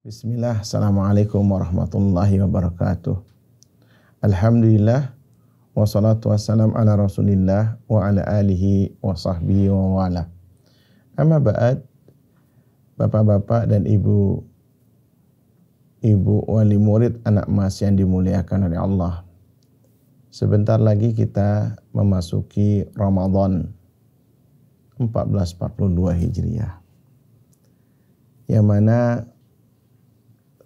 Bismillah, Assalamualaikum warahmatullahi wabarakatuh. Alhamdulillah, wassalatu wassalam ala rasulillah wa ala alihi wa sahbihi wa wala. Amma ba'd, bapak-bapak dan ibu wali murid anak emas yang dimuliakan oleh Allah. Sebentar lagi kita memasuki Ramadan 1442 Hijriah, yang mana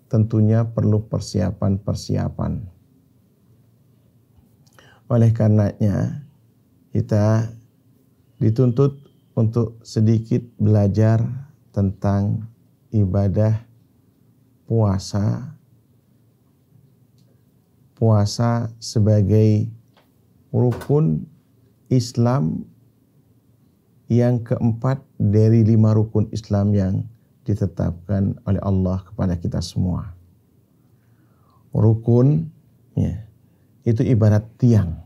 tentunya perlu persiapan-persiapan. Oleh karenanya, kita dituntut untuk sedikit belajar tentang ibadah puasa. Puasa sebagai rukun Islam yang keempat dari 5 rukun Islam yang ditetapkan oleh Allah kepada kita semua. Rukun itu ibarat tiang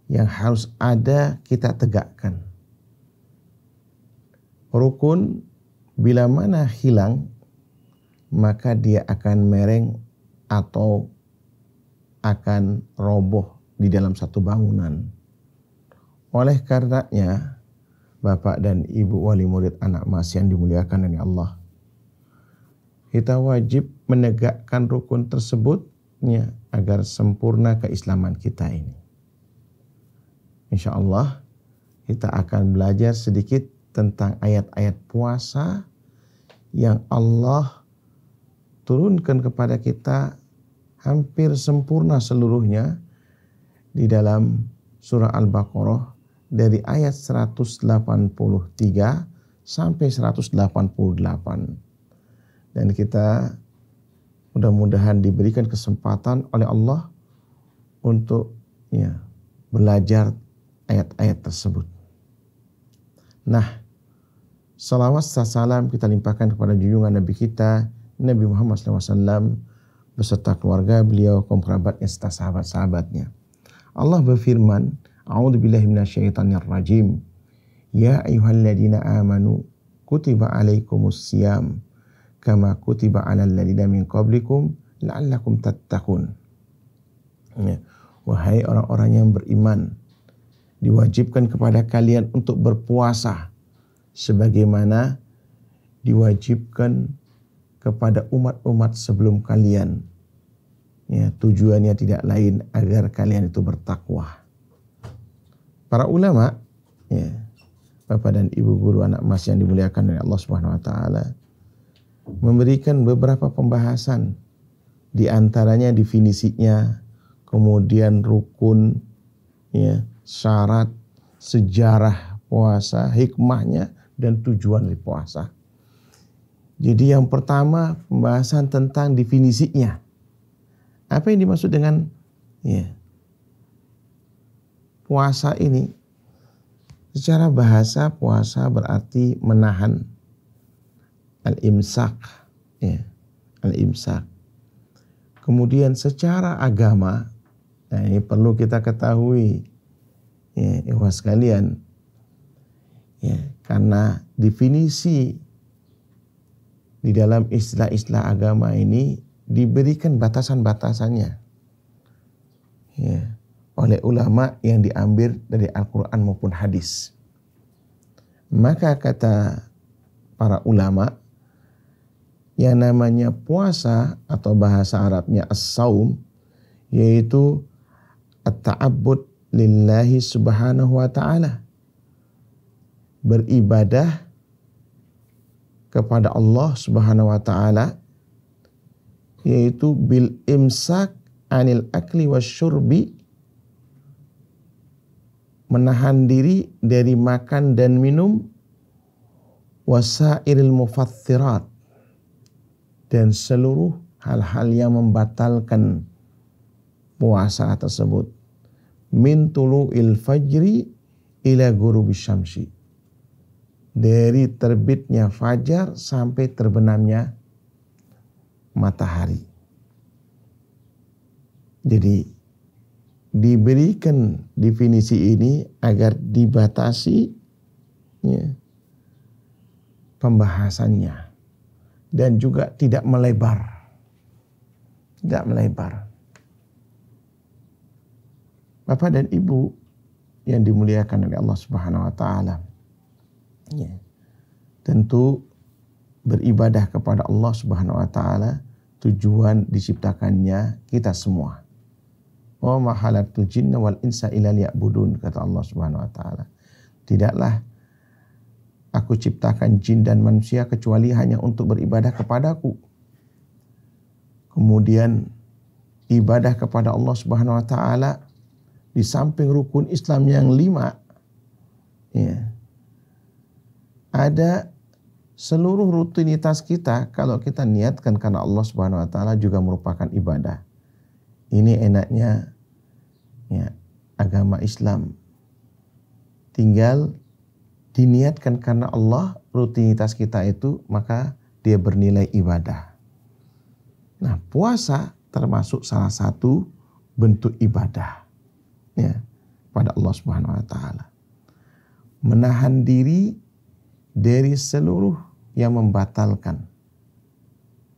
yang harus ada kita tegakkan. Rukun bila mana hilang, maka dia akan mereng atau akan roboh di dalam satu bangunan. Oleh karenanya, Bapak dan Ibu wali murid anak emas yang dimuliakan oleh Allah, kita wajib menegakkan rukun tersebut agar sempurna keislaman kita ini. Insya Allah kita akan belajar sedikit tentang ayat-ayat puasa yang Allah turunkan kepada kita hampir sempurna seluruhnya di dalam surah Al-Baqarah dari ayat 183 sampai 188. Dan kita mudah-mudahan diberikan kesempatan oleh Allah untuk belajar ayat-ayat tersebut. Nah, salawat salam kita limpahkan kepada junjungan Nabi kita, Nabi Muhammad SAW, beserta keluarga beliau, kaum kerabatnya, serta sahabat-sahabatnya. Allah berfirman, A'udzubillahi minasyaitonir rajim. Ya ayyuhalladzina amanu kutiba alaikumusiyam kama kutiba alal ladzina min qablikum la'allakum tattaqun. Wahai orang-orang yang beriman, diwajibkan kepada kalian untuk berpuasa sebagaimana diwajibkan kepada umat-umat sebelum kalian. Tujuannya tidak lain agar kalian itu bertakwa. Para ulama, Bapak dan Ibu guru anak emas yang dimuliakan oleh Allah Subhanahu wa taala, memberikan beberapa pembahasan, di antaranya definisinya, kemudian rukun, syarat, sejarah puasa, hikmahnya, dan tujuan dari puasa. Jadi yang pertama pembahasan tentang definisinya. Apa yang dimaksud dengan puasa ini? Secara bahasa puasa berarti menahan, al-imsak, al-imsak. Kemudian secara agama, ini perlu kita ketahui, ikhwah sekalian, karena definisi di dalam istilah-istilah agama ini diberikan batasan-batasannya oleh ulama yang diambil dari Al-Quran maupun hadis. Maka kata para ulama, yang namanya puasa atau bahasa Arabnya as-saum, yaitu at-ta'abbud lillahi subhanahu wa ta'ala, beribadah kepada Allah subhanahu wa ta'ala, yaitu bil imsak anil akli wasyurbi, menahan diri dari makan dan minum, wasairil mufattirat, dan seluruh hal-hal yang membatalkan puasa tersebut, min tulu'il fajri ila ghurubis syamsi, dari terbitnya fajar sampai terbenamnya matahari. Jadi diberikan definisi ini agar dibatasi pembahasannya. dan juga tidak melebar. Tidak melebar. Bapak dan Ibu yang dimuliakan oleh Allah Subhanahu wa taala. Ya. Tentu beribadah kepada Allah Subhanahu wa taala tujuan diciptakannya kita semua. Wa ma khalaqtul jinna wal insa illa liya'budun, kata Allah Subhanahu wa taala. Tidaklah aku ciptakan jin dan manusia kecuali hanya untuk beribadah kepadaku. Kemudian ibadah kepada Allah Subhanahu wa taala di samping rukun Islam yang 5, ya, ada seluruh rutinitas kita kalau kita niatkan karena Allah Subhanahu wa taala juga merupakan ibadah. Ini enaknya ya, agama Islam. Tinggal diniatkan karena Allah, rutinitas kita itu, maka dia bernilai ibadah. Nah, puasa termasuk salah satu bentuk ibadah ya, pada Allah Subhanahu wa taala. Menahan diri dari seluruh yang membatalkan.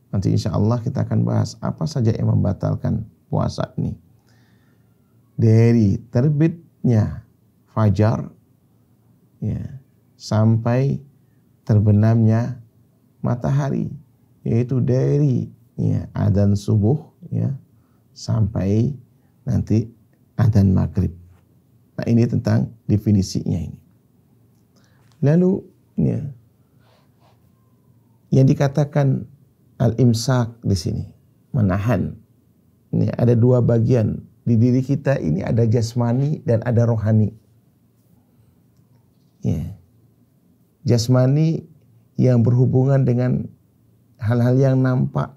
Nanti insya Allah kita akan bahas apa saja yang membatalkan puasa ini. Dari terbitnya fajar ya, sampai terbenamnya matahari, yaitu dari ya, adzan subuh ya, sampai nanti adzan maghrib. Nah, ini tentang definisinya ini. Lalu ya, yang dikatakan al-imsak di sini, menahan. Ini ada dua bagian di diri kita ini, ada jasmani dan ada rohani. Ya. Jasmani yang berhubungan dengan hal-hal yang nampak,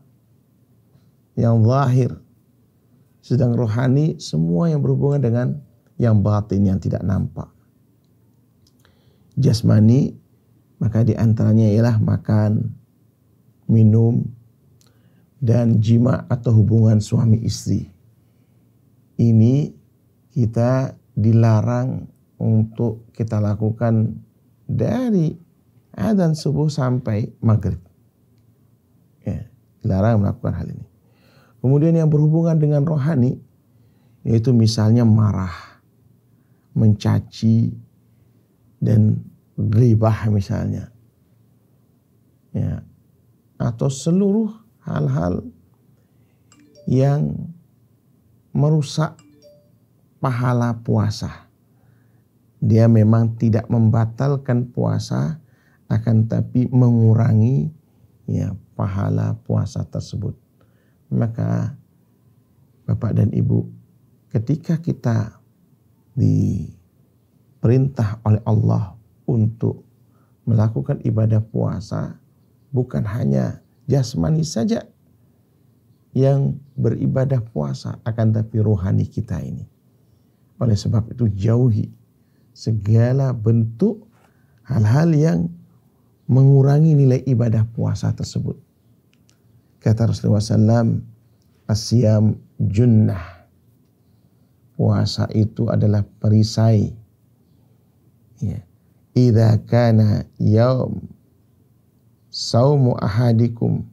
yang zahir. Sedang rohani semua yang berhubungan dengan yang batin, yang tidak nampak. Jasmani, maka di antaranya ialah makan, minum, dan jima atau hubungan suami istri. Ini kita dilarang untuk kita lakukan dari adzan subuh sampai maghrib. Ya, dilarang melakukan hal ini. Kemudian yang berhubungan dengan rohani, yaitu misalnya marah, mencaci, dan ghibah misalnya. Ya, atau seluruh hal-hal yang merusak pahala puasa. Dia memang tidak membatalkan puasa, akan tapi mengurangi ya pahala puasa tersebut. Maka Bapak dan Ibu, ketika kita diperintah oleh Allah untuk melakukan ibadah puasa, bukan hanya jasmani saja yang beribadah puasa, akan tapi rohani kita ini. Oleh sebab itu jauhi segala bentuk hal-hal yang mengurangi nilai ibadah puasa tersebut. Kata Rasulullah SAW, asyam junnah. Puasa itu adalah perisai. Ya. Idza kana yaum saumu ahadikum.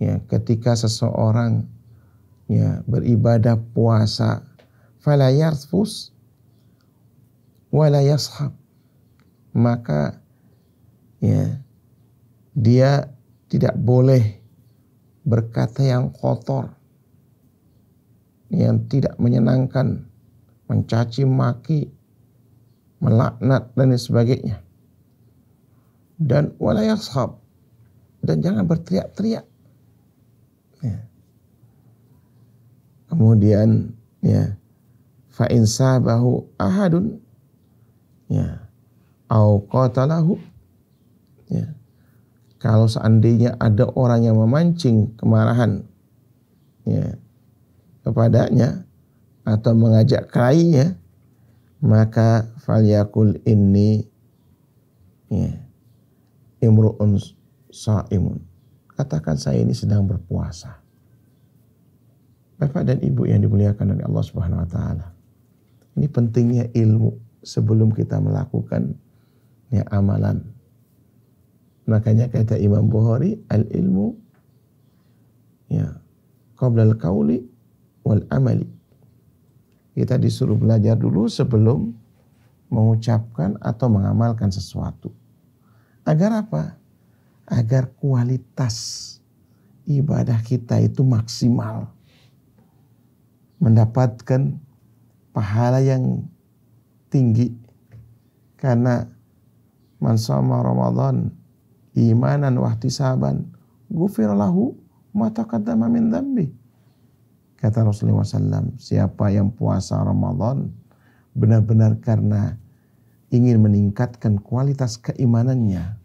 Ya, ketika seseorang ya beribadah puasa, fala yarfus wala yashab, maka ya dia tidak boleh berkata yang kotor, yang tidak menyenangkan, mencaci maki, melaknat dan sebagainya. Dan wala yashab, dan jangan berteriak-teriak. Ya. Kemudian ya, fa in sabahu ahadun ya au qatalahu, ya, kalau seandainya ada orang yang memancing kemarahan ya kepadanya atau mengajak kelahinya, maka falyakul inni ya imru'un sha'imun, katakan saya ini sedang berpuasa. Bapak dan Ibu yang dimuliakan oleh Allah Subhanahu wa taala. Ini pentingnya ilmu sebelum kita melakukan ya amalan. Makanya kata Imam Bukhari, al-ilmu ya qabla al-qauli wal amali. Kita disuruh belajar dulu sebelum mengucapkan atau mengamalkan sesuatu. Agar apa? Agar kualitas ibadah kita itu maksimal. Mendapatkan pahala yang tinggi. Karena man shoma Ramadan imanan wa ihtisaban ghufira lahu ma taqaddama min dzambi. Kata Rasulullah SAW, siapa yang puasa Ramadan benar-benar karena ingin meningkatkan kualitas keimanannya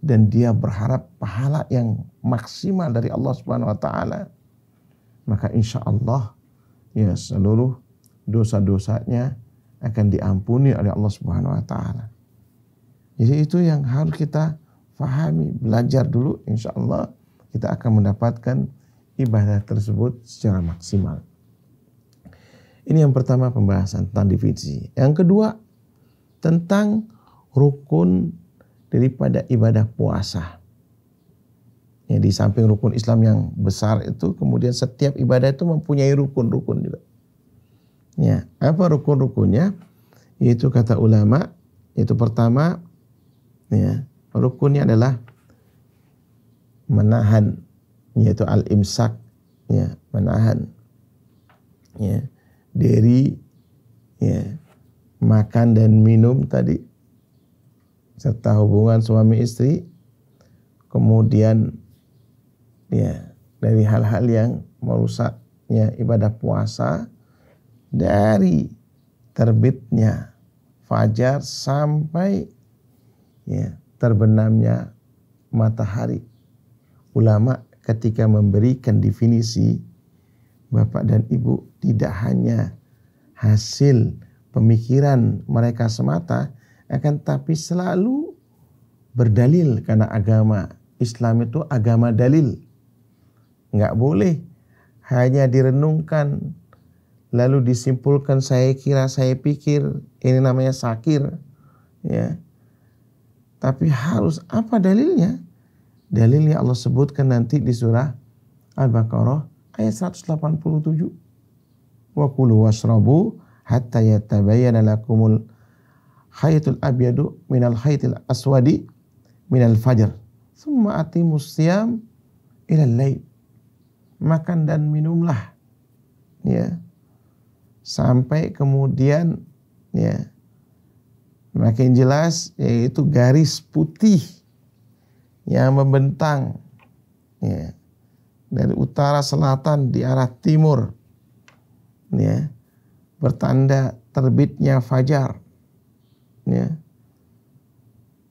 dan dia berharap pahala yang maksimal dari Allah Subhanahu wa taala, maka insya Allah ya seluruh dosa-dosanya akan diampuni oleh Allah Subhanahu wa taala. Jadi itu yang harus kita fahami, belajar dulu, insya Allah kita akan mendapatkan ibadah tersebut secara maksimal. Ini yang pertama, pembahasan tentang definisi. Yang kedua, tentang rukun daripada ibadah puasa. Ya, di samping rukun Islam yang besar itu, kemudian setiap ibadah itu mempunyai rukun-rukun juga. Ya, apa rukun-rukunnya? Yaitu kata ulama, itu pertama, ya, rukunnya adalah menahan, yaitu al-imsak, ya, menahan, ya, dari ya, makan dan minum tadi, serta hubungan suami istri, kemudian ya dari hal-hal yang merusaknya ibadah puasa, dari terbitnya fajar sampai ya terbenamnya matahari. Ulama ketika memberikan definisi, Bapak dan Ibu, tidak hanya hasil pemikiran mereka semata, akan tapi selalu berdalil, karena agama Islam itu agama dalil. Nggak boleh hanya direnungkan lalu disimpulkan saya kira, saya pikir, ini namanya sakir, ya. Tapi harus apa dalilnya? Dalilnya Allah sebutkan nanti di surah Al-Baqarah ayat 187. Wa kulu washrabu hatta yatabayyana lakumul khaytul abyadu minal khaytil aswadi minal fajr. Tsumma atimus siyam ilal lail. Makan dan minumlah, ya, sampai kemudian ya makin jelas, yaitu garis putih yang membentang ya dari utara selatan di arah timur, ya, bertanda terbitnya fajar, ya,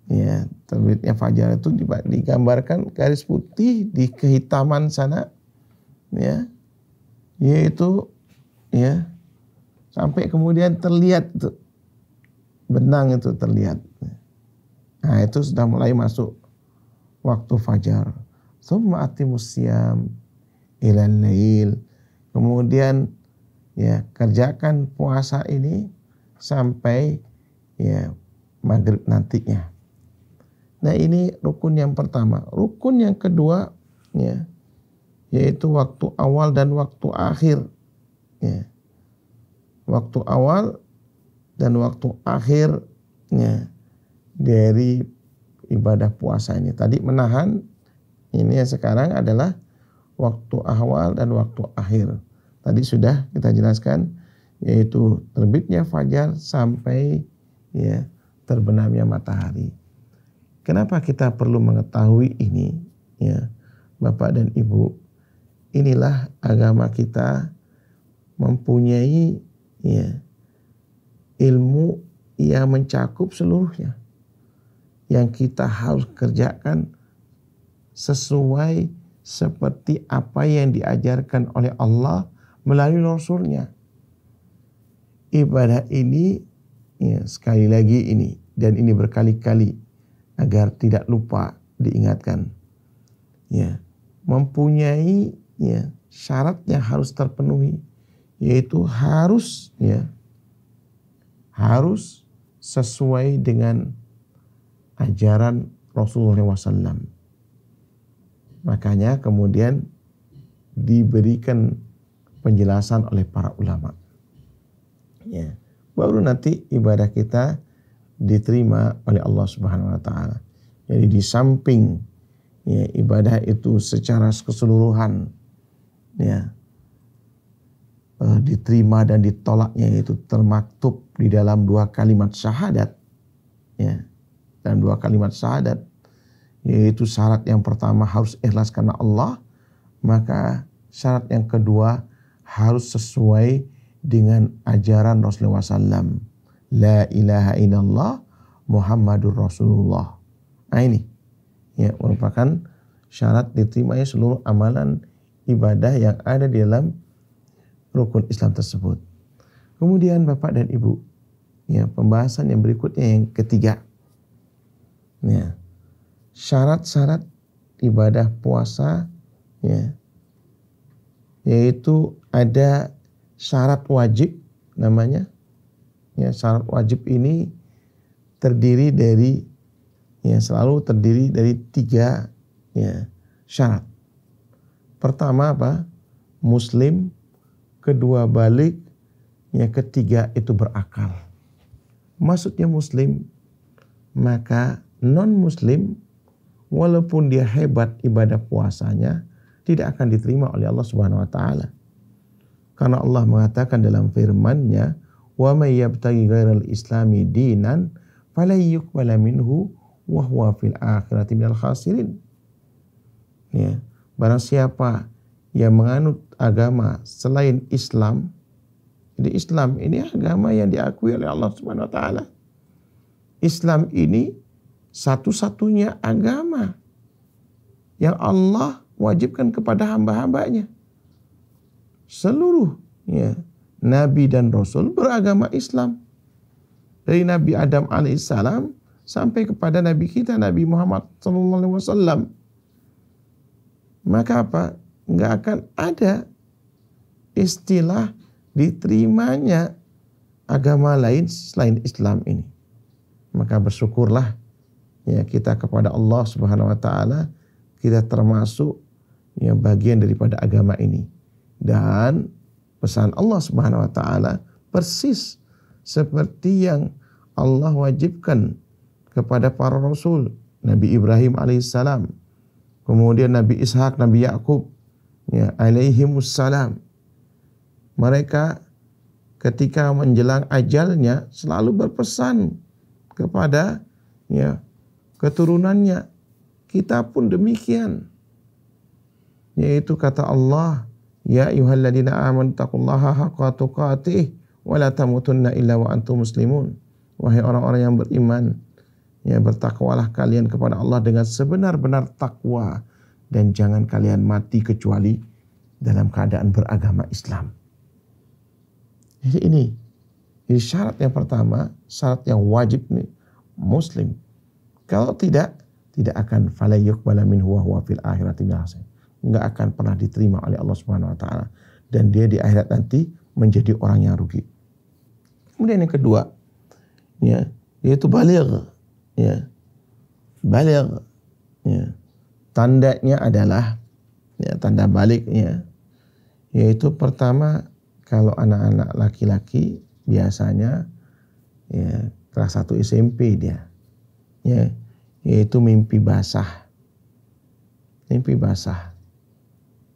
ya, terbitnya fajar itu digambarkan garis putih di kehitaman sana, ya, yaitu ya sampai kemudian terlihat itu benang itu terlihat. Nah, itu sudah mulai masuk waktu fajar. Tsumma atimus siyam ilal lail. Kemudian ya kerjakan puasa ini sampai ya maghrib nantinya. Nah, ini rukun yang pertama. Rukun yang kedua ya yaitu waktu awal dan waktu akhir. Ya. Waktu awal dan waktu akhir ya dari ibadah puasa ini. Tadi menahan, ini yang sekarang adalah waktu awal dan waktu akhir. Tadi sudah kita jelaskan, yaitu terbitnya fajar sampai ya terbenamnya matahari. Kenapa kita perlu mengetahui ini, ya Bapak dan Ibu? Inilah agama kita mempunyai ya ilmu yang mencakup seluruhnya, yang kita harus kerjakan sesuai seperti apa yang diajarkan oleh Allah melalui Rasul-Nya. Ibadah ini ya, sekali lagi ini, dan ini berkali-kali agar tidak lupa diingatkan, ya, mempunyai ya syarat yang harus terpenuhi, yaitu harus ya harus sesuai dengan ajaran Rasulullah SAW. Makanya kemudian diberikan penjelasan oleh para ulama. Ya, baru nanti ibadah kita diterima oleh Allah Subhanahu wa taala. Jadi di samping ya, ibadah itu secara keseluruhan ya diterima dan ditolaknya itu termaktub di dalam 2 kalimat syahadat ya. Dan 2 kalimat syahadat, yaitu syarat yang pertama harus ikhlas karena Allah, maka syarat yang kedua harus sesuai dengan ajaran Rasulullah SAW. La ilaha illallah Muhammadur Rasulullah. Nah ini ya merupakan syarat diterimanya seluruh amalan ibadah yang ada di dalam rukun Islam tersebut. Kemudian Bapak dan Ibu, ya pembahasan yang berikutnya yang ketiga. Ya, syarat-syarat ibadah puasa ya, yaitu ada syarat wajib namanya. Ya, syarat wajib ini terdiri dari selalu terdiri dari 3 ya, syarat. Pertama apa? Muslim, kedua balik, yang ketiga itu berakal. Maksudnya muslim, maka non-muslim walaupun dia hebat ibadah puasanya tidak akan diterima oleh Allah Subhanahu wa taala. Karena Allah mengatakan dalam firman-Nya, "Wa may yabtaghi ghairal islami dinan fala yuqbala minhu wa huwa fil akhirati minal khasirin." Ya, barang siapa yang menganut agama selain Islam, jadi Islam ini agama yang diakui oleh Allah Subhanahu wa taala. Islam ini satu-satunya agama yang Allah wajibkan kepada hamba-hambanya. Seluruh ya, Nabi dan Rasul beragama Islam. Dari Nabi Adam alaihissalam sampai kepada Nabi kita Nabi Muhammad SAW. Maka apa? Nggak akan ada istilah diterimanya agama lain selain Islam ini. Maka bersyukurlah ya kita kepada Allah Subhanahu wa taala, kita termasuk ya bagian daripada agama ini. Dan pesan Allah Subhanahu wa taala persis seperti yang Allah wajibkan kepada para rasul, Nabi Ibrahim alaihissalam, kemudian Nabi Ishak, Nabi Yakub ya alaihimussalam. Mereka ketika menjelang ajalnya selalu berpesan kepada ya keturunannya. Kita pun demikian. Yaitu kata Allah, "Ya ayyuhalladzina amanu taqullaha haqqa tuqatih wa la tamutunna illa wa antum muslimun." Wahai orang-orang yang beriman, ya bertakwalah kalian kepada Allah dengan sebenar-benar takwa dan jangan kalian mati kecuali dalam keadaan beragama Islam. Jadi ini syarat yang pertama, syarat yang wajib nih muslim. Kalau tidak akan fala yuqbala minhu wa huwa fil akhirati minal khasirin. Enggak akan pernah diterima oleh Allah Subhanahu wa taala dan dia di akhirat nanti menjadi orang yang rugi. Kemudian yang kedua ya, yaitu baligh ya. Baligh ya. Tandanya adalah ya, tanda baliknya yaitu pertama kalau anak-anak laki-laki biasanya ya kelas 1 SMP dia ya, yaitu mimpi basah. Mimpi basah.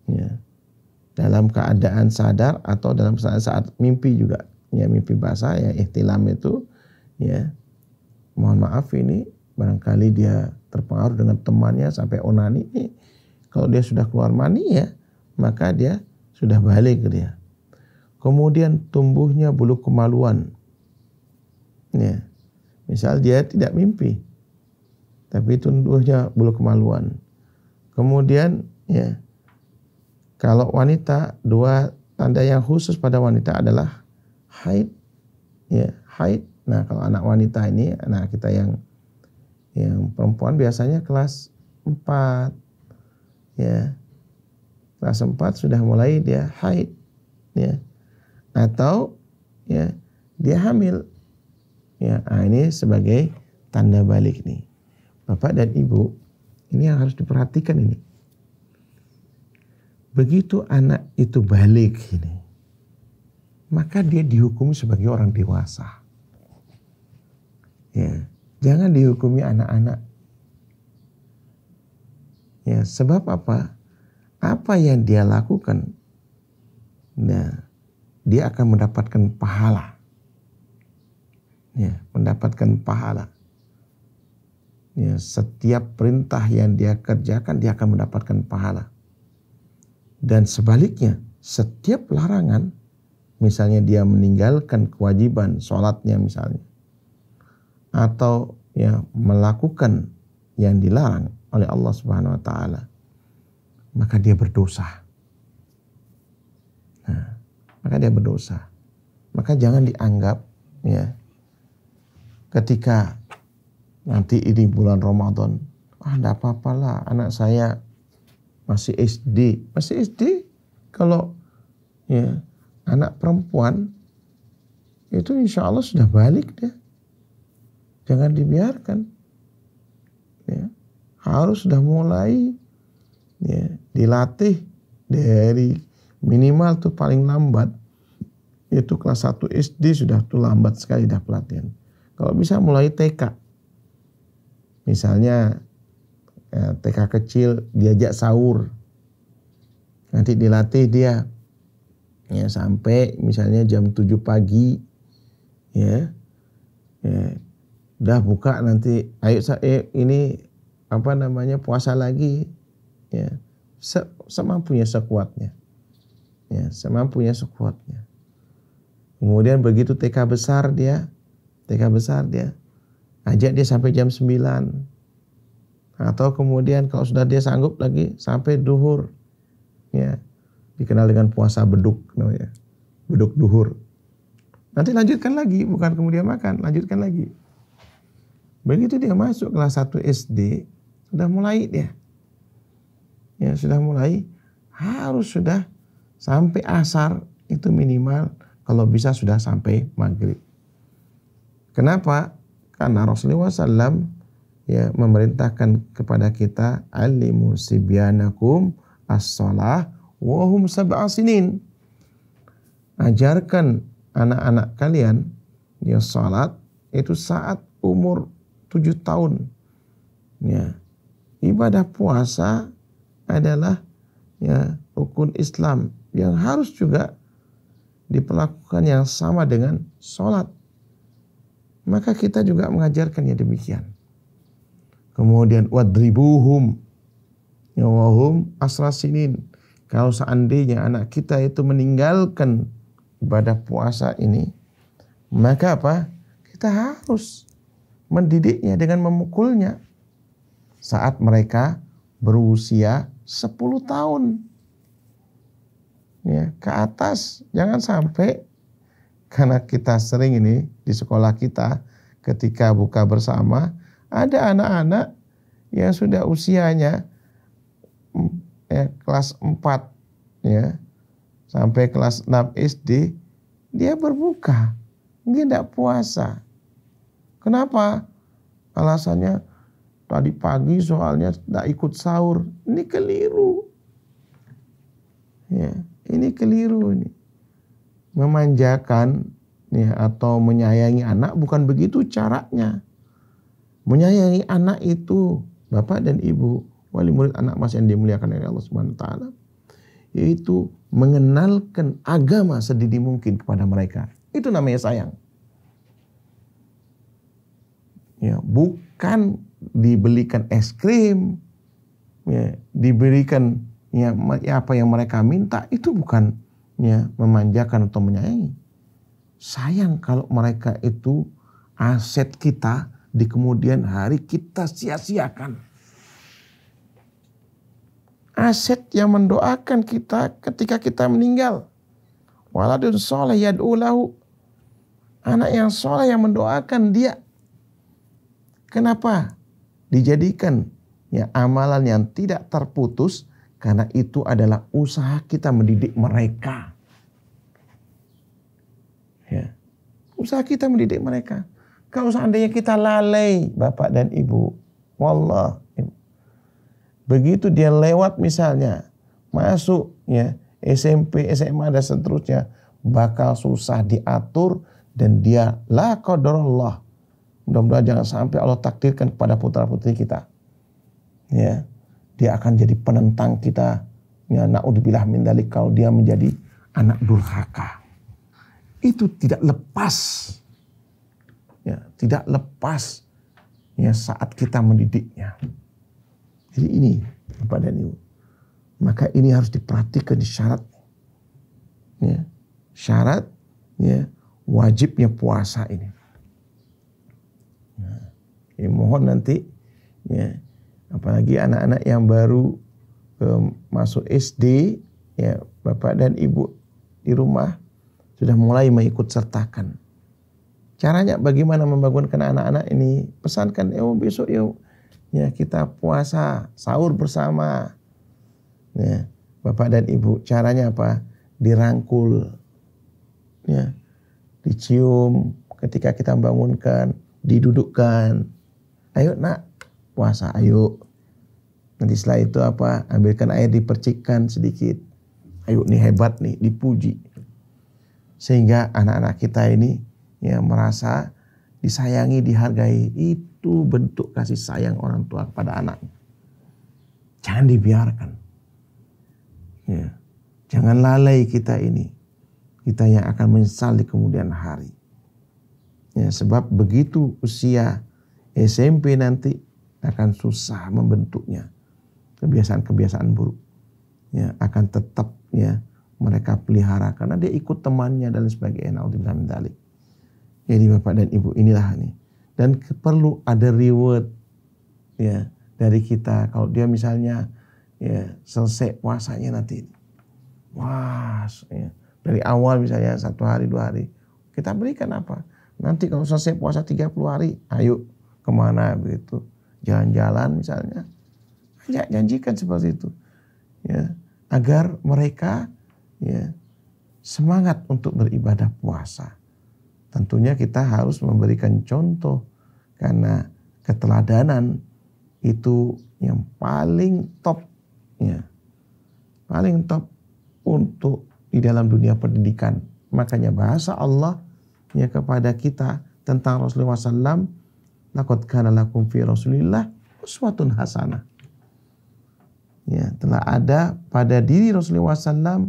Ya. Dalam keadaan sadar atau dalam saat mimpi juga. Ya, mimpi basah ya ihtilam itu ya. Mohon maaf ini barangkali dia terpengaruh dengan temannya sampai onani nih. Kalau dia sudah keluar mani ya, maka dia sudah balik dia. Kemudian tumbuhnya bulu kemaluan. Ya. Misal dia tidak mimpi, tapi tumbuhnya bulu kemaluan. Kemudian ya, kalau wanita, 2 tanda yang khusus pada wanita adalah haid. Ya, haid. Nah, kalau anak wanita ini, anak kita yang perempuan biasanya kelas 4. Ya. Kelas 4 sudah mulai dia haid. Ya. Atau ya, dia hamil. Ya, ini sebagai tanda balik nih. Bapak dan Ibu, ini yang harus diperhatikan ini. Begitu anak itu balik ini, maka dia dihukum sebagai orang dewasa. Ya, jangan dihukumi anak-anak. Ya, sebab apa? Apa yang dia lakukan, nah, dia akan mendapatkan pahala. Ya, mendapatkan pahala. Ya, setiap perintah yang dia kerjakan, dia akan mendapatkan pahala. Dan sebaliknya, setiap larangan, misalnya dia meninggalkan kewajiban sholatnya misalnya, atau ya melakukan yang dilarang oleh Allah Subhanahu Wa Taala, maka dia berdosa. Nah, maka dia berdosa. Maka jangan dianggap ya ketika nanti ini bulan Ramadan, enggak apa-apalah anak saya masih SD. Masih SD kalau ya anak perempuan itu insya Allah sudah balik dia. Jangan dibiarkan. Ya, harus sudah mulai ya, dilatih dari minimal tuh paling lambat itu kelas 1 SD sudah tuh lambat sekali dah pelatihan. Kalau bisa mulai TK. Misalnya TK kecil diajak sahur. Nanti dilatih dia ya sampai misalnya jam 7 pagi ya. Udah buka nanti ayo ini apa namanya puasa lagi ya. Semampunya sekuatnya. Ya, semampunya sekuatnya. Kemudian begitu TK besar dia ajak dia sampai jam 9. Atau kemudian kalau sudah dia sanggup lagi sampai duhur. Ya, dikenal dengan puasa beduk namanya. Beduk duhur. Nanti lanjutkan lagi, bukan kemudian makan, lanjutkan lagi. Begitu dia masuk kelas 1 SD, sudah mulai dia. Ya, sudah mulai harus sudah sampai asar itu minimal, kalau bisa sudah sampai maghrib. Kenapa? Karena Rasulullah SAW ya memerintahkan kepada kita alimu sibyanakum as-shalah wa hum sab'a sinin. Ajarkan anak-anak kalian ya salat itu saat umur 7 tahun. Ya. Ibadah puasa adalah ya rukun Islam yang harus juga diperlakukan yang sama dengan salat. Maka kita juga mengajarkannya demikian. Kemudian wadribuhum ya wahum asrasinin. Kalau seandainya anak kita itu meninggalkan ibadah puasa ini, maka apa? Kita harus mendidiknya dengan memukulnya saat mereka berusia 10 tahun. Ya, ke atas. Jangan sampai karena kita sering ini di sekolah kita ketika buka bersama ada anak-anak yang sudah usianya ya, kelas 4 ya sampai kelas 6 SD dia berbuka, dia tidak puasa. Kenapa? Alasannya tadi pagi soalnya tidak ikut sahur. Ini keliru. Ya, ini keliru ini. Memanjakan ya, atau menyayangi anak bukan begitu caranya. Menyayangi anak itu Bapak dan Ibu, wali murid anak mas yang dimuliakan oleh Allah Subhanahu wa taala, yaitu mengenalkan agama sedini mungkin kepada mereka. Itu namanya sayang. Ya, bukan dibelikan es krim, ya, diberikan ya apa yang mereka minta, itu bukan ya memanjakan atau menyayangi. Sayang kalau mereka itu aset kita di kemudian hari kita sia-siakan. Aset yang mendoakan kita ketika kita meninggal. Waladun sholeh yad'u lahu. Anak yang soleh yang mendoakan dia. Kenapa? Dijadikan ya amalan yang tidak terputus karena itu adalah usaha kita mendidik mereka. Ya. Usaha kita mendidik mereka. Kalau seandainya kita lalai Bapak dan Ibu, Wallah. Begitu dia lewat misalnya masuk ya SMP, SMA dan seterusnya, bakal susah diatur dan dia la qadarullah. Mudah-mudahan jangan sampai Allah takdirkan kepada putra-putri kita. Ya, dia akan jadi penentang kita. Ya, naudzubillah min dzalik, kalau dia menjadi anak durhaka. Itu tidak lepas. Ya, tidak lepas ya saat kita mendidiknya. Jadi ini Bapak dan Ibu. Maka ini harus diperhatikan di syarat. Ya, syarat ya wajibnya puasa ini. Nah, ini mohon nanti ya, apalagi anak-anak yang baru masuk SD ya, Bapak dan Ibu di rumah sudah mulai mengikut sertakan. Caranya bagaimana membangunkan anak-anak ini? Pesankan, besok yuk ya kita puasa, sahur bersama. Ya, Bapak dan Ibu, caranya apa? Dirangkul, ya, dicium ketika kita bangunkan, didudukkan. Ayo nak, puasa, ayo. Nanti setelah itu apa? Ambilkan air, dipercikkan sedikit. Ayo nih, hebat nih, dipuji. Sehingga anak-anak kita ini ya merasa disayangi, dihargai. Itu bentuk kasih sayang orang tua kepada anak. Jangan dibiarkan. Ya. Jangan lalai kita ini. Kita yang akan menyesal di kemudian hari. Ya, sebab begitu usia SMP nanti akan susah membentuknya. Kebiasaan-kebiasaan buruk. Ya, akan tetap ya mereka pelihara karena dia ikut temannya dan sebagainya. Naudzubillah min dzalik. Jadi Bapak dan Ibu, inilah nih. Dan perlu ada reward ya dari kita. Kalau dia misalnya ya selesai puasanya nanti, wah ya, dari awal misalnya 1 hari 2 hari, kita berikan apa? Nanti kalau selesai puasa 30 hari, ayo kemana begitu? Jalan-jalan misalnya. Janjikan seperti itu. Ya, agar mereka ya semangat untuk beribadah puasa. Tentunya kita harus memberikan contoh karena keteladanan itu yang paling top ya. Paling top untuk di dalam dunia pendidikan. Makanya bahasa Allah ya kepada kita tentang Rasulullah SAW, laqad kana lakum fi Rasulillah uswatun hasanah. Ya, telah ada pada diri Rasulullah SAW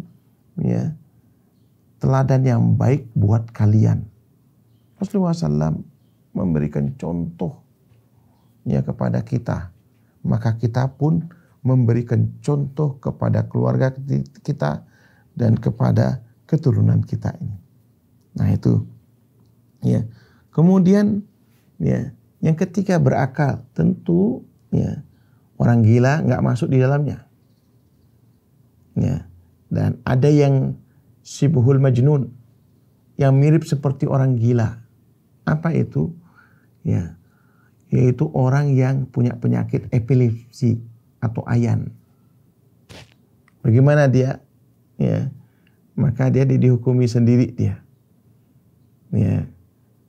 ya teladan yang baik buat kalian. Rasulullah SAW memberikan contoh ya kepada kita. Maka kita pun memberikan contoh kepada keluarga kita dan kepada keturunan kita ini. Nah itu ya. Kemudian ya yang ketiga berakal, tentu ya orang gila nggak masuk di dalamnya. Ya. Dan ada yang sibhul majnun, yang mirip seperti orang gila. Apa itu? Ya, yaitu orang yang punya penyakit epilepsi atau ayan. Bagaimana dia? Ya, maka dia dihukumi sendiri dia. Ya,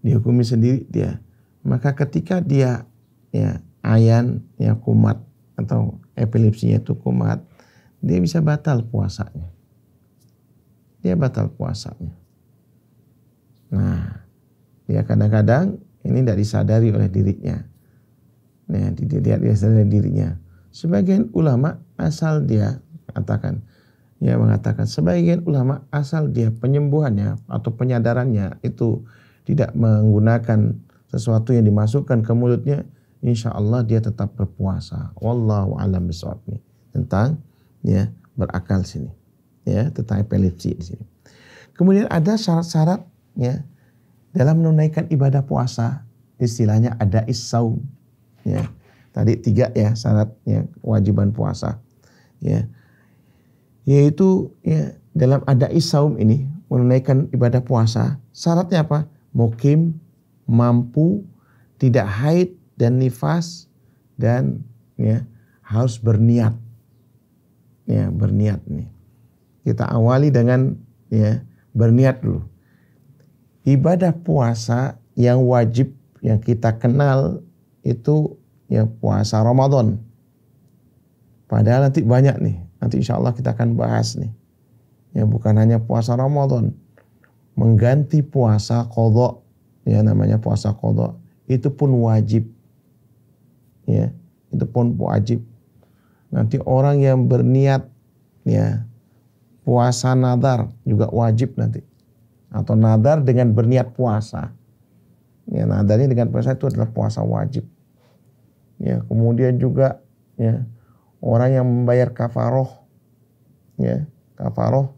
dihukumi sendiri dia. Maka ketika dia ya ayan, ya kumat atau epilepsinya itu kumat, dia bisa batal puasanya. Dia batal puasanya. Nah, dia kadang-kadang ini tidak disadari oleh dirinya. Nah, dia disadari dirinya. Sebagian ulama asal dia mengatakan sebagian ulama asal dia penyembuhannya atau penyadarannya itu tidak menggunakan sesuatu yang dimasukkan ke mulutnya, insya Allah dia tetap berpuasa. Wallahu a'lam bishawab tentang ya berakal sini, ya tentang epilepsi di sini. Kemudian ada syarat-syarat ya dalam menunaikan ibadah puasa, istilahnya ada is-saum. Ya, tadi 3 ya syaratnya kewajiban puasa. Ya, yaitu ya dalam ada is-saum ini menunaikan ibadah puasa, syaratnya apa? Mukim, mampu, tidak haid dan nifas, dan ya harus berniat. Ya, berniat nih. Kita awali dengan ya berniat dulu. Ibadah puasa yang wajib yang kita kenal itu ya puasa Ramadan. Padahal nanti banyak nih. Nanti insya Allah kita akan bahas nih. Ya bukan hanya puasa Ramadan. Mengganti puasa qadha, ya namanya puasa qadha, itu pun wajib. Ya, itu pun wajib. Nanti orang yang berniat ya puasa nadar juga wajib nanti. Atau nadar dengan berniat puasa. Ya, nadarnya dengan puasa itu adalah puasa wajib. Ya, kemudian juga ya orang yang membayar kafaroh, ya kafaroh,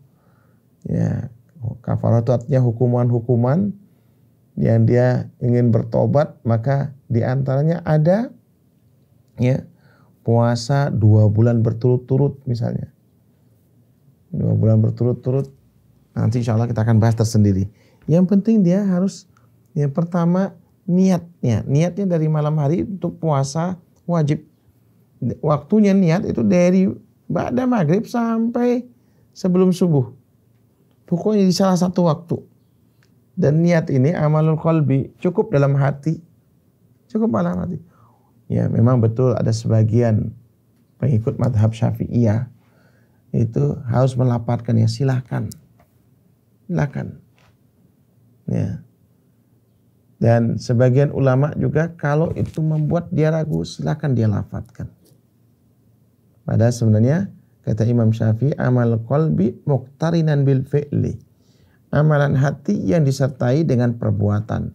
ya kafaroh itu artinya hukuman-hukuman yang dia ingin bertobat, maka diantaranya ada ya puasa 2 bulan berturut-turut misalnya, 2 bulan berturut-turut. Nanti insya Allah kita akan bahas tersendiri. Yang penting dia harus yang pertama niatnya dari malam hari untuk puasa wajib. Waktunya niat itu dari ba'da maghrib sampai sebelum subuh. Pokoknya di salah satu waktu. Dan niat ini amalul qalbi, cukup dalam hati. Cukup dalam hati. Ya memang betul ada sebagian pengikut madhab Syafi'iyah itu harus melapatkan, ya silakan. Ya. Dan sebagian ulama juga kalau itu membuat dia ragu, silakan dia lafadzkan. Padahal sebenarnya kata Imam Syafi'i, amal qalbi muqtarinan bil fi'li. Amalan hati yang disertai dengan perbuatan.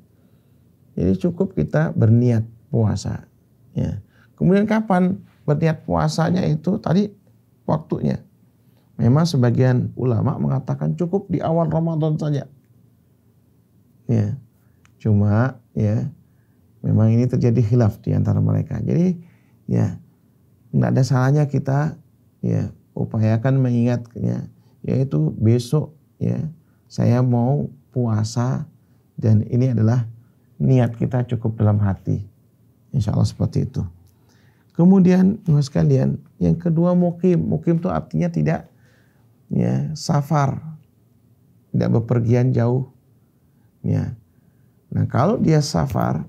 Jadi cukup kita berniat puasa. Ya. Kemudian kapan berniat puasanya itu tadi waktunya. Memang sebagian ulama mengatakan cukup di awal Ramadan saja. Ya. Cuma ya memang ini terjadi khilaf di antara mereka. Jadi ya enggak ada salahnya kita ya upayakan mengingatnya, yaitu besok ya saya mau puasa dan ini adalah niat kita cukup dalam hati. Insya Allah seperti itu. Kemudian sekalian, yang kedua mukim. Mukim itu artinya tidak ya safar, tidak bepergian jauh. Ya. Nah kalau dia safar,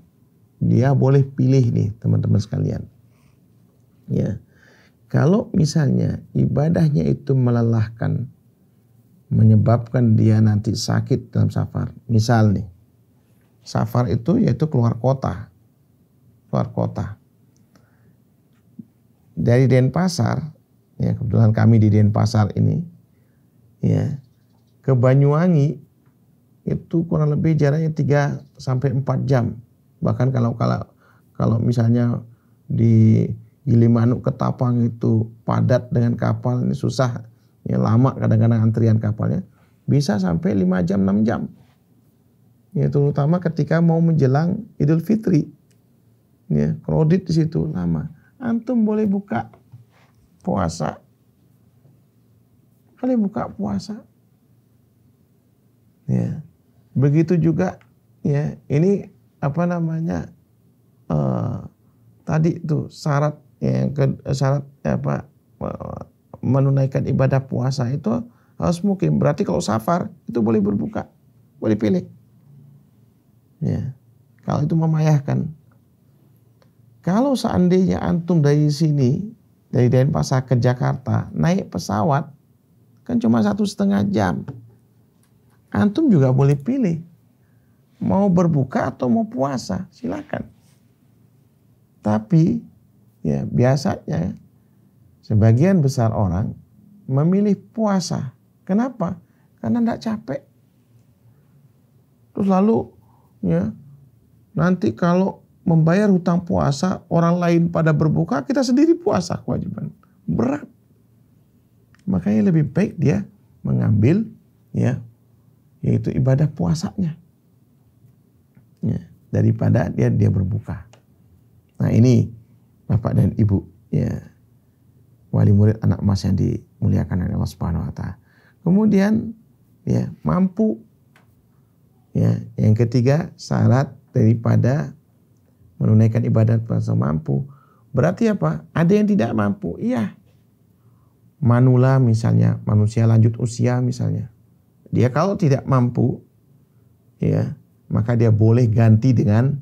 dia boleh pilih nih teman-teman sekalian. Ya, kalau misalnya ibadahnya itu melelahkan, menyebabkan dia nanti sakit dalam safar. Misal nih, safar itu yaitu keluar kota. Dari Denpasar, ya kebetulan kami di Denpasar ini, ya ke Banyuwangi itu kurang lebih jaraknya 3-4 jam. Bahkan kalau misalnya di Gilimanuk ke Tapang itu padat dengan kapal, ini susah, ya lama kadang-kadang antrian kapalnya, bisa sampai 5 jam 6 jam. Ya terutama ketika mau menjelang Idul Fitri. Ya, kredit di situ lama. Antum boleh buka puasa. Ya. Begitu juga ya ini tadi tuh syarat menunaikan ibadah puasa itu harus mukim. Berarti kalau safar itu boleh berbuka, boleh pilih. Ya, kalau itu memayahkan. Kalau seandainya antum dari sini dari Denpasar ke Jakarta naik pesawat kan cuma 1,5 jam. Antum juga boleh pilih mau berbuka atau mau puasa, silakan. Tapi ya biasanya sebagian besar orang memilih puasa. Kenapa? Karena tidak capek. Terus lalu ya nanti kalau membayar hutang puasa orang lain pada berbuka, kita sendiri puasa kewajiban. Berat. Makanya lebih baik dia mengambil ya yaitu ibadah puasanya. Ya, daripada dia berbuka. Nah ini Bapak dan Ibu ya wali murid anak emas yang dimuliakan oleh Allah Subhanahu wa taala. Kemudian ya mampu. Ya, yang ketiga syarat daripada menunaikan ibadah puasa mampu. Berarti apa? Ada yang tidak mampu. Iya. Manula misalnya, manusia lanjut usia misalnya. Dia kalau tidak mampu ya, maka dia boleh ganti dengan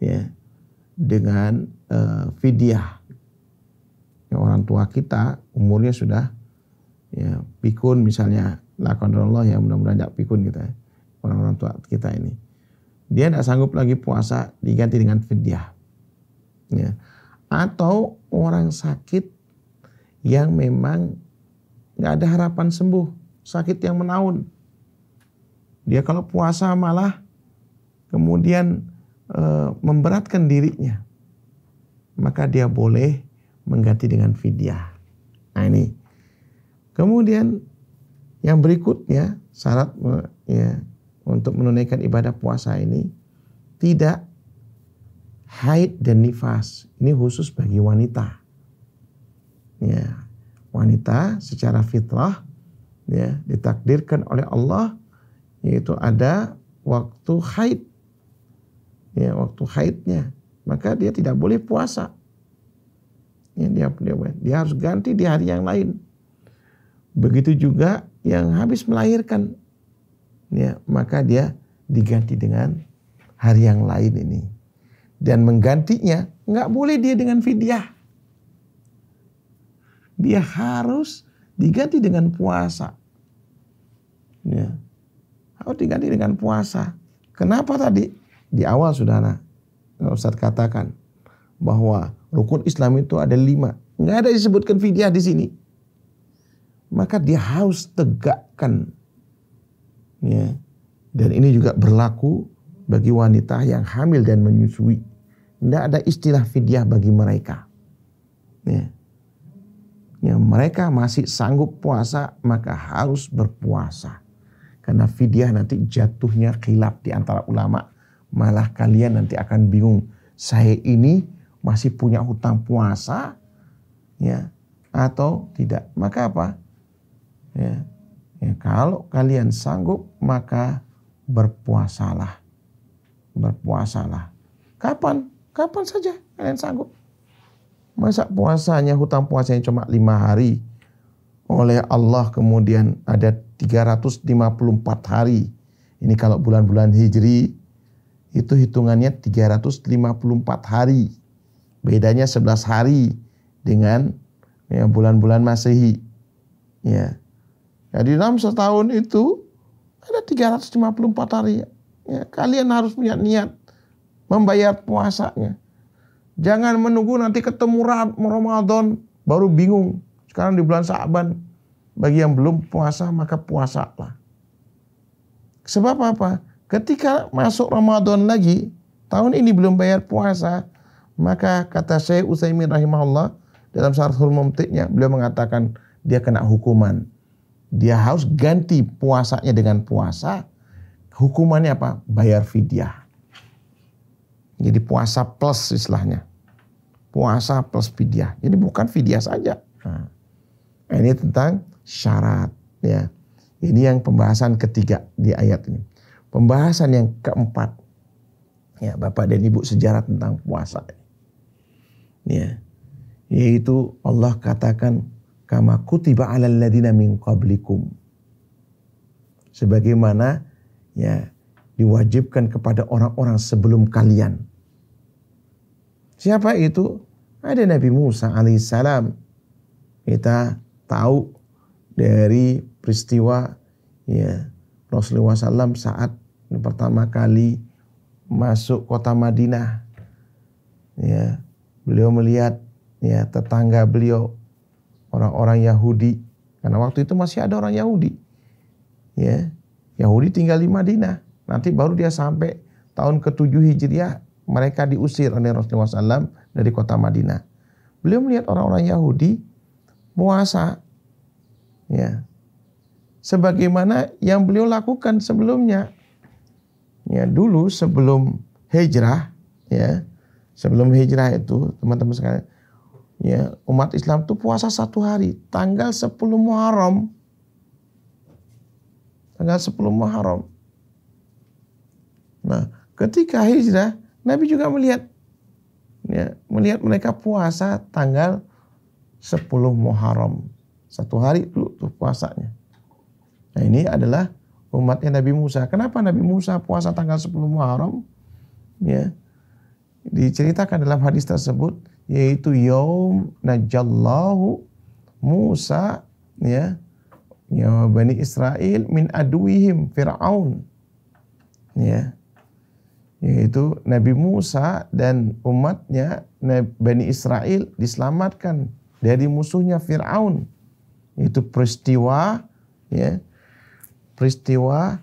ya dengan fidyah. Ya, orang tua kita umurnya sudah ya pikun misalnya, Allah ya, mudah-mudahan tidak pikun kita, orang-orang tua kita ini. Dia tidak sanggup lagi puasa, diganti dengan fidyah. Ya. Atau orang sakit yang memang nggak ada harapan sembuh, sakit yang menaun. Dia kalau puasa malah kemudian memberatkan dirinya, maka dia boleh mengganti dengan fidyah. Nah ini. Kemudian yang berikutnya syarat ya untuk menunaikan ibadah puasa ini tidak haid dan nifas. Ini khusus bagi wanita. Ya, wanita secara fitrah ya ditakdirkan oleh Allah yaitu ada waktu haid. Ya, waktu haidnya, maka dia tidak boleh puasa. Ya, dia harus ganti di hari yang lain. Begitu juga yang habis melahirkan, ya, maka dia diganti dengan hari yang lain ini. Dan menggantinya nggak boleh dia dengan fidyah. Dia harus diganti dengan puasa. Ya, harus diganti dengan puasa. Kenapa tadi? Di awal saudara, Ustaz katakan bahwa rukun Islam itu ada 5. Nggak ada disebutkan fidyah di sini. Maka dia harus tegakkan. Ya. Dan ini juga berlaku bagi wanita yang hamil dan menyusui. Tidak ada istilah fidyah bagi mereka. Ya. Ya, mereka masih sanggup puasa, maka harus berpuasa. Karena fidyah nanti jatuhnya khilaf di antara ulama. Malah kalian nanti akan bingung. Saya ini masih punya hutang puasa, ya, atau tidak. Maka apa? Ya, kalau kalian sanggup maka berpuasalah. Berpuasalah. Kapan? Kapan saja kalian sanggup. Masa puasanya, hutang puasanya cuma 5 hari. Oleh Allah kemudian ada 354 hari. Ini kalau bulan-bulan Hijri itu hitungannya 354 hari. Bedanya 11 hari dengan ya, bulan-bulan Masehi. Ya. Jadi dalam setahun itu ada 354 hari. Ya, kalian harus punya niat membayar puasanya. Jangan menunggu nanti ketemu Ramadan baru bingung. Sekarang di bulan Sa'ban, bagi yang belum puasa maka puasalah. Sebab apa? Ketika masuk Ramadan lagi, tahun ini belum bayar puasa, maka kata Syekh Utsaimin rahimahullah dalam Syarhul Mumti'-nya, beliau mengatakan dia kena hukuman. Dia harus ganti puasanya dengan puasa. Hukumannya apa? Bayar fidyah. Jadi puasa plus istilahnya. Puasa plus fidyah. Jadi bukan fidyah saja. Nah, ini tentang syarat. Ya. Ini yang pembahasan ketiga di ayat ini. Pembahasan yang keempat. Ya, Bapak dan Ibu, sejarah tentang puasa. Ya. Yaitu Allah katakan, kama kutiba 'alal ladzina min qablikum. Sebagaimana ya diwajibkan kepada orang-orang sebelum kalian. Siapa itu? Ada Nabi Musa alaihissalam. Kita tahu dari peristiwa ya Rasulullah SAW saat pertama kali masuk kota Madinah. Ya, beliau melihat ya tetangga beliau orang-orang Yahudi, karena waktu itu masih ada orang Yahudi. Ya, Yahudi tinggal di Madinah. Nanti baru dia sampai tahun ke-7 Hijriah, mereka diusir oleh Rasulullah SAW dari kota Madinah. Beliau melihat orang-orang Yahudi puasa, ya, sebagaimana yang beliau lakukan sebelumnya. Ya, dulu sebelum hijrah, ya, sebelum hijrah itu teman-teman sekalian, ya, umat Islam itu puasa 1 hari, tanggal 10 Muharram. Tanggal 10 Muharram. Nah, ketika hijrah, Nabi juga melihat, ya, melihat mereka puasa tanggal 10 Muharram. 1 hari dulu tuh puasanya. Nah, ini adalah umatnya Nabi Musa. Kenapa Nabi Musa puasa tanggal 10 Muharram? Ya, diceritakan dalam hadis tersebut, yaitu yaum najallahu Musa, ya Bani Israel min aduwihim Fir'aun, ya, yaitu Nabi Musa dan umatnya Bani Israel diselamatkan dari musuhnya Fir'aun. Itu peristiwa, ya, peristiwa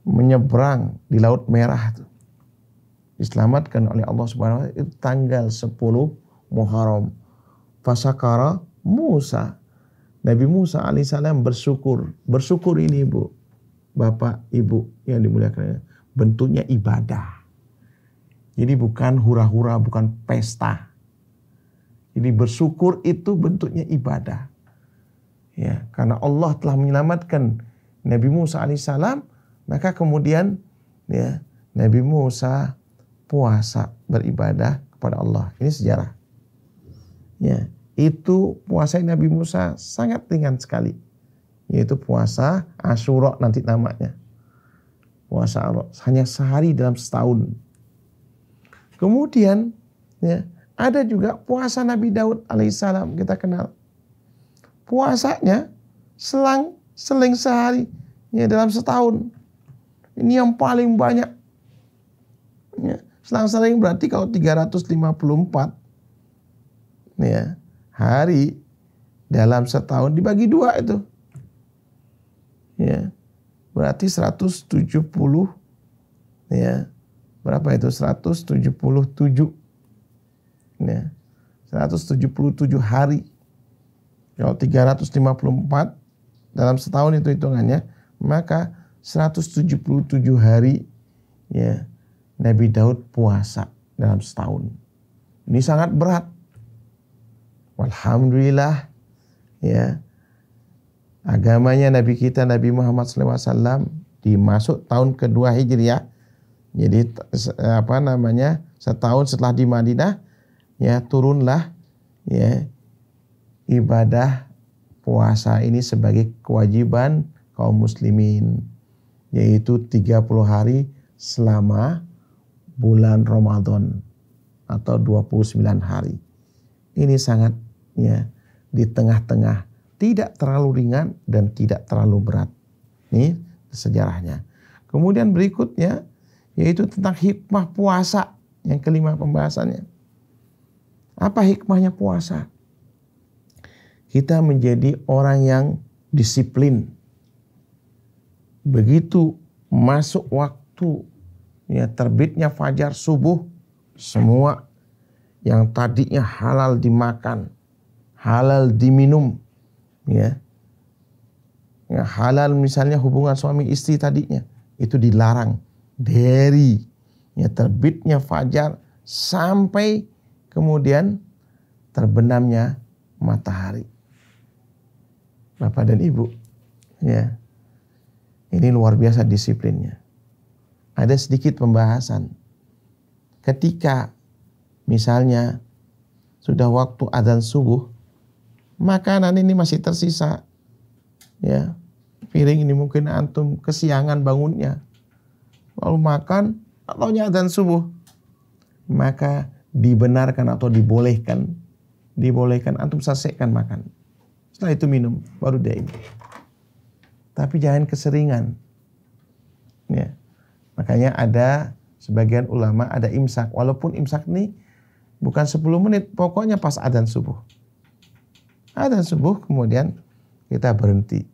menyeberang di Laut Merah itu. Diselamatkan oleh Allah Subhanahu wa taala itu tanggal 10 Muharram. Fasakara Musa. Nabi Musa alaihissalam bersyukur. Bersyukur ini Ibu, Bapak, Ibu yang dimuliakan, bentuknya ibadah. Jadi bukan hura-hura, bukan pesta. Jadi bersyukur itu bentuknya ibadah. Ya, karena Allah telah menyelamatkan Nabi Musa alaihissalam, maka kemudian, ya, Nabi Musa puasa beribadah kepada Allah. Ini sejarah. Ya, itu puasa Nabi Musa sangat ringan sekali. Yaitu puasa Asyura nanti namanya. Puasa Asyura hanya sehari dalam setahun. Kemudian, ya, ada juga puasa Nabi Daud alaihissalam, kita kenal. Puasanya seling sehari, ya, dalam setahun. Ini yang paling banyak. Ya, selang-seling berarti kalau 354, ya, hari dalam setahun dibagi 2 itu, ya, berarti 170, ya, berapa itu? 177, ya, 177 hari. Kalau 354 dalam setahun itu hitungannya, maka 177 hari, ya, Nabi Daud puasa dalam setahun. Ini sangat berat. Alhamdulillah, ya, agamanya Nabi kita Nabi Muhammad SAW dimasuk tahun kedua Hijriah. Jadi setahun setelah di Madinah, ya, turunlah, ya, ibadah puasa ini sebagai kewajiban kaum muslimin, yaitu 30 hari selama bulan Ramadan atau 29 hari. Ini sangat, ya, di tengah-tengah, tidak terlalu ringan dan tidak terlalu berat. Ini sejarahnya. Kemudian berikutnya yaitu tentang hikmah puasa, yang kelima pembahasannya. Apa hikmahnya puasa? Kita menjadi orang yang disiplin. Begitu masuk waktu, ya, terbitnya fajar subuh, semua yang tadinya halal dimakan, halal diminum, ya, halal misalnya hubungan suami istri tadinya, itu dilarang dari, ya, terbitnya fajar sampai kemudian terbenamnya matahari. Bapak dan Ibu, ya, ini luar biasa disiplinnya. Ada sedikit pembahasan. Ketika misalnya sudah waktu adzan subuh, makanan ini masih tersisa, ya, piring ini mungkin antum kesiangan bangunnya, lalu makan, ataunya adzan subuh, maka dibenarkan atau dibolehkan antum selesaikan makan. Setelah itu minum, baru dia ini. Tapi jangan keseringan, ya. Makanya ada sebagian ulama ada imsak, walaupun imsak ini bukan 10 menit, pokoknya pas adzan subuh. Adzan subuh kemudian kita berhenti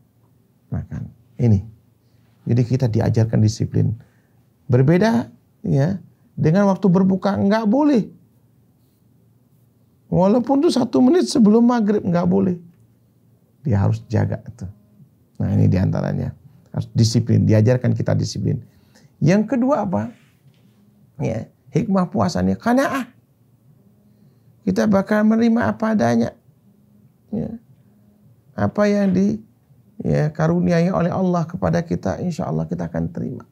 makan. Ini. Jadi kita diajarkan disiplin. Berbeda, ya, dengan waktu berbuka, enggak boleh. Walaupun itu 1 menit sebelum maghrib, enggak boleh. Dia harus jaga itu. Nah, ini diantaranya. Harus disiplin, diajarkan kita disiplin. Yang kedua apa? Ya, hikmah puasanya qanaah. Kita bakal menerima apa adanya. Ya. Apa yang karuniai oleh Allah kepada kita, insya Allah kita akan terima.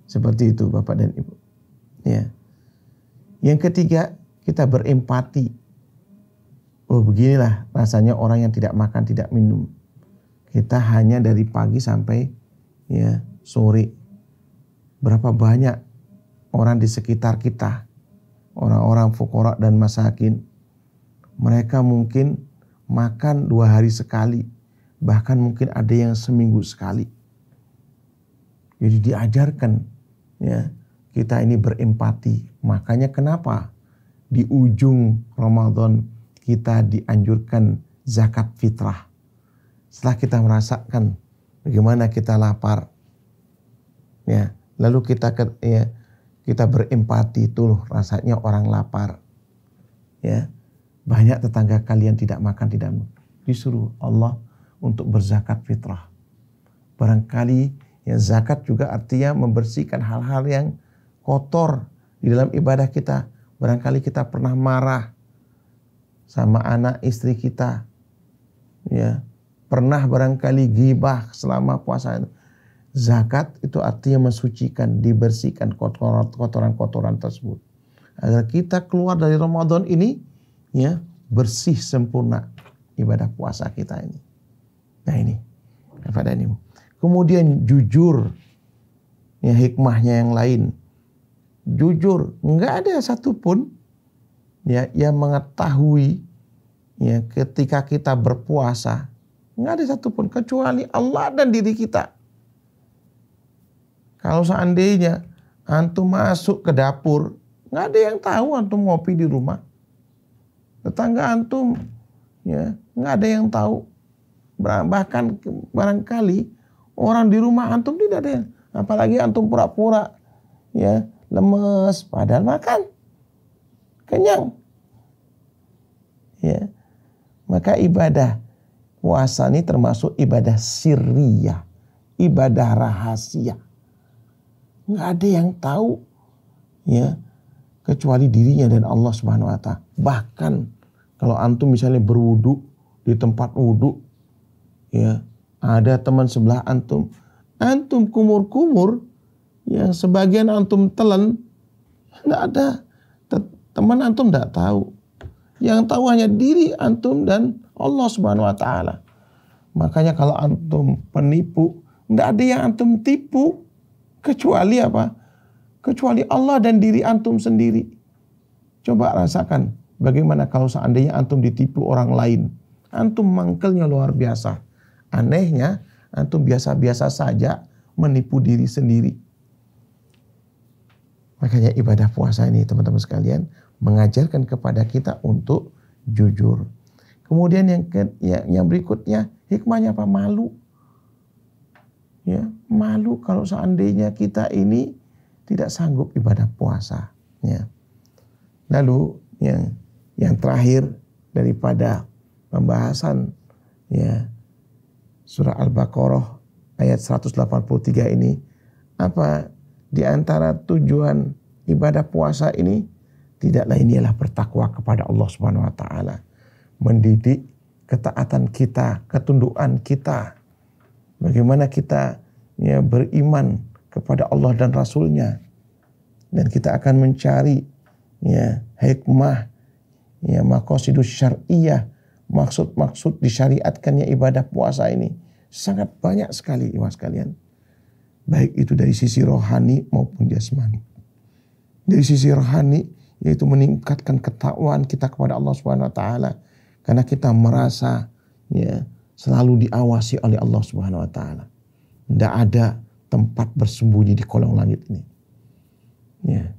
Seperti itu Bapak dan Ibu. Ya. Yang ketiga, kita berempati. Oh, beginilah rasanya orang yang tidak makan, tidak minum. Kita hanya dari pagi sampai, ya, sore. Berapa banyak orang di sekitar kita orang-orang fuqara dan masakin, mereka mungkin makan 2 hari sekali, bahkan mungkin ada yang seminggu sekali. Jadi diajarkan ya kita ini berempati. Makanya kenapa di ujung Ramadan kita dianjurkan zakat fitrah. Setelah kita merasakan bagaimana kita lapar, ya, lalu kita berempati, tuh rasanya orang lapar, ya, banyak tetangga kalian tidak makan, tidak disuruh Allah untuk berzakat fitrah. Barangkali ya zakat juga artinya membersihkan hal-hal yang kotor di dalam ibadah kita. Barangkali kita pernah marah sama anak istri kita, ya, pernah barangkali ghibah selama puasa. Zakat itu artinya mensucikan, dibersihkan kotoran-kotoran tersebut, agar kita keluar dari Ramadan ini ya bersih sempurna ibadah puasa kita ini. Nah ini kepada ini. Kemudian jujur, ya, hikmahnya yang lain. Jujur, nggak ada satupun ya yang mengetahui ya ketika kita berpuasa, nggak ada satupun kecuali Allah dan diri kita. Kalau seandainya antum masuk ke dapur, nggak ada yang tahu antum ngopi di rumah. Tetangga antum, ya, nggak ada yang tahu. Bahkan barangkali orang di rumah antum tidak ada yang, apalagi antum pura-pura, ya, lemes, padahal makan, kenyang. Ya, maka ibadah puasa ini termasuk ibadah sirriyah, ibadah rahasia. Nggak ada yang tahu, ya, kecuali dirinya dan Allah Subhanahu wa Ta'ala. Bahkan kalau antum misalnya berwudu di tempat wudu, ya, ada teman sebelah antum kumur-kumur, yang sebagian antum telan, nggak ada, teman antum nggak tahu. Yang tahu hanya diri antum dan Allah Subhanahu wa Ta'ala. Makanya kalau antum penipu, nggak ada yang antum tipu kecuali apa? Kecuali Allah dan diri antum sendiri. Coba rasakan bagaimana kalau seandainya antum ditipu orang lain. Antum mangkelnya luar biasa. Anehnya antum biasa-biasa saja menipu diri sendiri. Makanya ibadah puasa ini teman-teman sekalian mengajarkan kepada kita untuk jujur. Kemudian yang berikutnya, hikmahnya apa? Malu. Ya, malu kalau seandainya kita ini tidak sanggup ibadah puasa. Ya. Lalu yang terakhir daripada pembahasan ya surah Al-Baqarah ayat 183 ini, apa di antara tujuan ibadah puasa ini tidak lain ialah bertakwa kepada Allah Subhanahu wa Ta'ala, mendidik ketaatan kita, ketundukan kita. Bagaimana kita ya beriman kepada Allah dan Rasulnya, dan kita akan mencari ya hikmah, ya maqasidus syar'iyah, maksud-maksud disyariatkannya ibadah puasa ini sangat banyak sekali ikhwas sekalian, baik itu dari sisi rohani maupun jasmani. Dari sisi rohani yaitu meningkatkan ketakwaan kita kepada Allah Subhanahu wa Ta'ala, karena kita merasa ya selalu diawasi oleh Allah Subhanahu wa Ta'ala. Tidak ada tempat bersembunyi di kolong langit ini. Ya.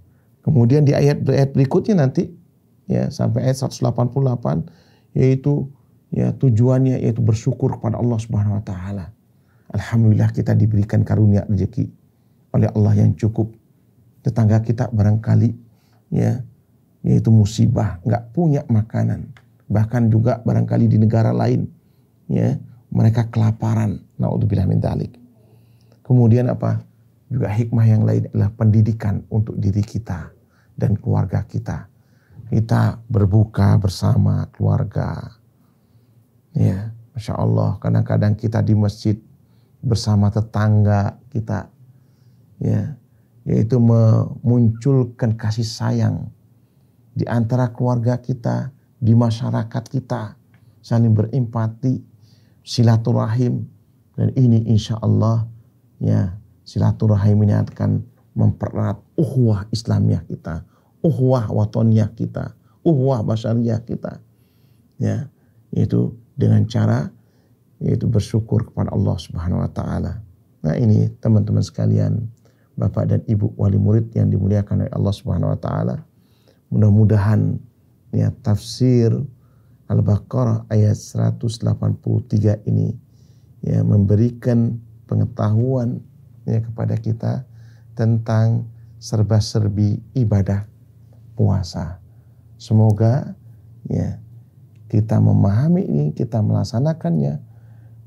Kemudian di ayat berikutnya nanti ya sampai ayat 188 yaitu ya tujuannya yaitu bersyukur kepada Allah Subhanahu wa Ta'ala. Alhamdulillah kita diberikan karunia rezeki oleh Allah yang cukup. Tetangga kita barangkali ya yaitu musibah, nggak punya makanan. Bahkan juga barangkali di negara lain ya mereka kelaparan. Naudzubillah min dzalik. Kemudian apa? Juga hikmah yang lain adalah pendidikan untuk diri kita dan keluarga kita. Kita berbuka bersama keluarga. Ya, Masya Allah, kadang-kadang kita di masjid bersama tetangga kita. Ya, yaitu memunculkan kasih sayang di antara keluarga kita, di masyarakat kita, saling berempati, silaturahim, dan ini insya Allah ya silaturahim ini akan mempererat ukhuwah Islamiyah kita, uhwah watoniyah kita, uhwah basyariyah kita. Ya, itu dengan cara yaitu bersyukur kepada Allah Subhanahu wa taala. Nah, ini teman-teman sekalian, Bapak dan Ibu wali murid yang dimuliakan oleh Allah Subhanahu wa taala. Mudah-mudahan ya tafsir Al-Baqarah ayat 183 ini ya memberikan pengetahuan ya kepada kita tentang serba-serbi ibadah puasa. Semoga ya kita memahami ini, kita melaksanakannya.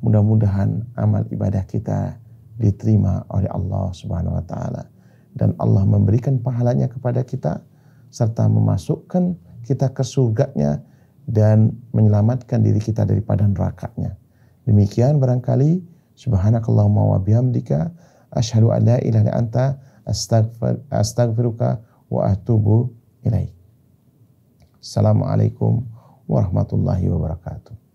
Mudah-mudahan amal ibadah kita diterima oleh Allah Subhanahu wa taala dan Allah memberikan pahalanya kepada kita serta memasukkan kita ke surganya dan menyelamatkan diri kita daripada nerakanya. Demikian barangkali, subhanakallahumma wa bihamdika asyhadu an la ilaha illa anta astaghfiruka wa atubu ilaik. Assalamualaikum warahmatullahi wabarakatuh.